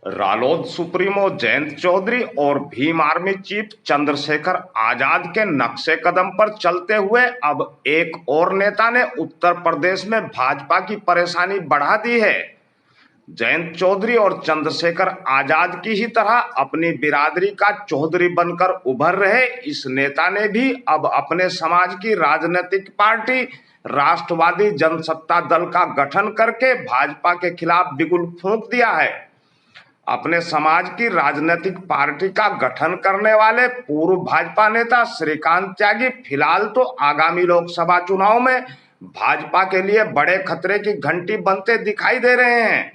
रालोद supremo Jayant Chaudhary और Bhim army chief Chandrashekhar Azad के नक्शे कदम पर चलते हुए अब एक और नेता ने उत्तर प्रदेश में भाजपा की परेशानी बढ़ा दी है। जयंत चौधरी और चंद्रशेखर आजाद की ही तरह अपनी बिरादरी का चौधरी बनकर उभर रहे इस नेता ने भी अब अपने समाज की राजनीतिक पार्टी राष्ट्रवादी जनसत्ता दल का गठन करके भाजपा के खिलाफ बिगुल फूंक दिया है। अपने समाज की राजनीतिक पार्टी का गठन करने वाले पूर्व भाजपा नेता श्रीकांत त्यागी फिलहाल तो आगामी लोकसभा चुनाव में भाजपा के लिए बड़े खतरे की घंटी बनते दिखाई दे रहे हैं।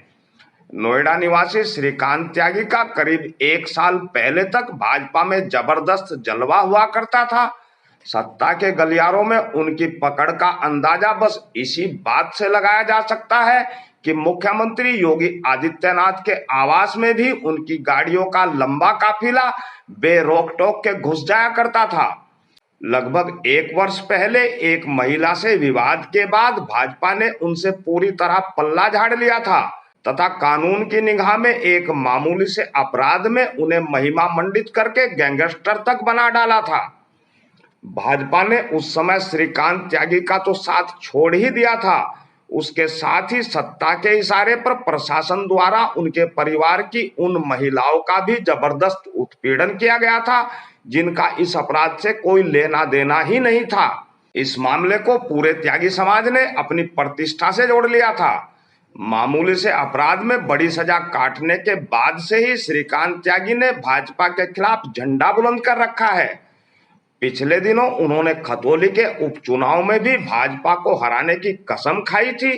नोएडा निवासी श्रीकांत त्यागी का करीब 1 साल पहले तक भाजपा में जबरदस्त जलवा हुआ करता था। सत्ता के गलियारों में उनकी पकड़ का अंदाजा बस इसी बात से लगाया जा सकता है कि मुख्यमंत्री योगी आदित्यनाथ के आवास में भी उनकी गाड़ियों का लंबा काफिला बेरोक टोक के घुस जाया करता था। लगभग 1 वर्ष पहले एक महिला से विवाद के बाद भाजपा ने उनसे पूरी तरह पल्ला झाड़ लिया था तथा कानून की निगाह में एक मामूली से अपराध में उन्हें महिमा मंडित करके गैंगस्टर तक बना डाला था। भाजपा ने उस समय श्रीकांत त्यागी का तो साथ छोड़ ही दिया था, उसके साथ ही सत्ता के इशारे पर प्रशासन द्वारा उनके परिवार की उन महिलाओं का भी जबरदस्त उत्पीड़न किया गया था जिनका इस अपराध से कोई लेना देना ही नहीं था। इस मामले को पूरे त्यागी समाज ने अपनी प्रतिष्ठा से जोड़ लिया था। मामूली से अपराध में बड़ी सजा काटने के बाद से ही श्रीकांत त्यागी ने भाजपा के खिलाफ झंडा बुलंद कर रखा है। पिछले दिनों उन्होंने खतौली के उपचुनाव में भी भाजपा को हराने की कसम खाई थी।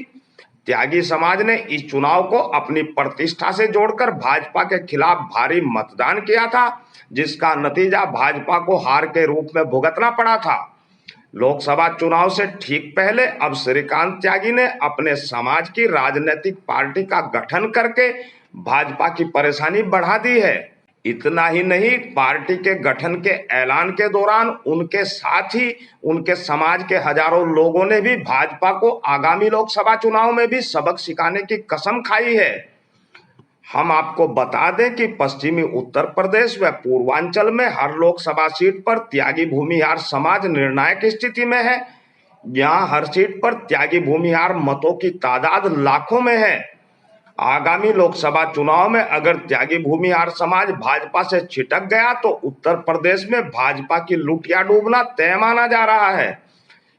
त्यागी समाज ने इस चुनाव को अपनी प्रतिष्ठा से जोड़कर भाजपा के खिलाफ भारी मतदान किया था, जिसका नतीजा भाजपा को हार के रूप में भुगतना पड़ा था। लोकसभा चुनाव से ठीक पहले अब श्रीकांत त्यागी ने अपने समाज की राजनीतिक पार्टी का गठन करके भाजपा की परेशानी बढ़ा दी है। इतना ही नहीं, पार्टी के गठन के ऐलान के दौरान उनके साथ ही उनके समाज के हजारों लोगों ने भी भाजपा को आगामी लोकसभा चुनाव में भी सबक सिखाने की कसम खाई है। हम आपको बता दें कि पश्चिमी उत्तर प्रदेश व पूर्वांचल में हर लोकसभा सीट पर त्यागी भूमिहार समाज निर्णायक स्थिति में है। यहाँ हर सीट पर त्यागी भूमिहार मतों की तादाद लाखों में है। आगामी लोकसभा चुनाव में अगर त्यागी भूमिहार समाज भाजपा से छिटक गया तो उत्तर प्रदेश में भाजपा की लुटिया डूबना तय माना जा रहा है,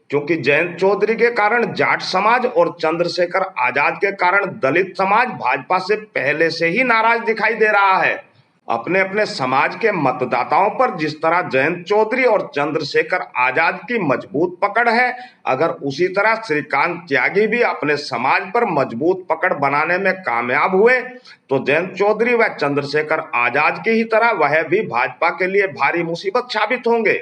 क्योंकि जयंत चौधरी के कारण जाट समाज और चंद्रशेखर आजाद के कारण दलित समाज भाजपा से पहले से ही नाराज दिखाई दे रहा है। अपने अपने समाज के मतदाताओं पर जिस तरह जयंत चौधरी और चंद्रशेखर आजाद की मजबूत पकड़ है, अगर उसी तरह श्रीकांत त्यागी भी अपने समाज पर मजबूत पकड़ बनाने में कामयाब हुए तो जयंत चौधरी व चंद्रशेखर आजाद की ही तरह वह भी भाजपा के लिए भारी मुसीबत साबित होंगे।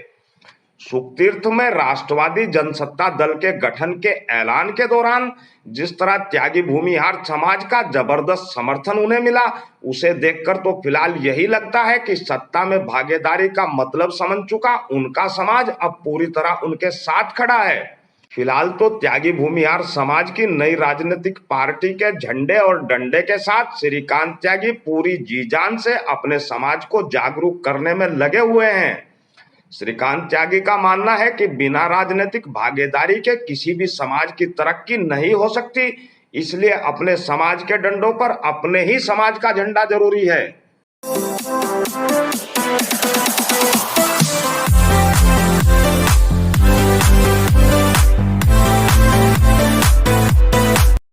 सुखतीर्थ में राष्ट्रवादी जनसत्ता दल के गठन के ऐलान के दौरान जिस तरह त्यागी भूमिहार समाज का जबरदस्त समर्थन उन्हें मिला, उसे देखकर तो फिलहाल यही लगता है कि सत्ता में भागीदारी का मतलब समझ चुका उनका समाज अब पूरी तरह उनके साथ खड़ा है। फिलहाल तो त्यागी भूमिहार समाज की नई राजनीतिक पार्टी के झंडे और डंडे के साथ श्रीकांत त्यागी पूरी जी जान से अपने समाज को जागरूक करने में लगे हुए हैं। श्रीकांत त्यागी का मानना है कि बिना राजनीतिक भागीदारी के किसी भी समाज की तरक्की नहीं हो सकती, इसलिए अपने समाज के डंडों पर अपने ही समाज का झंडा जरूरी है।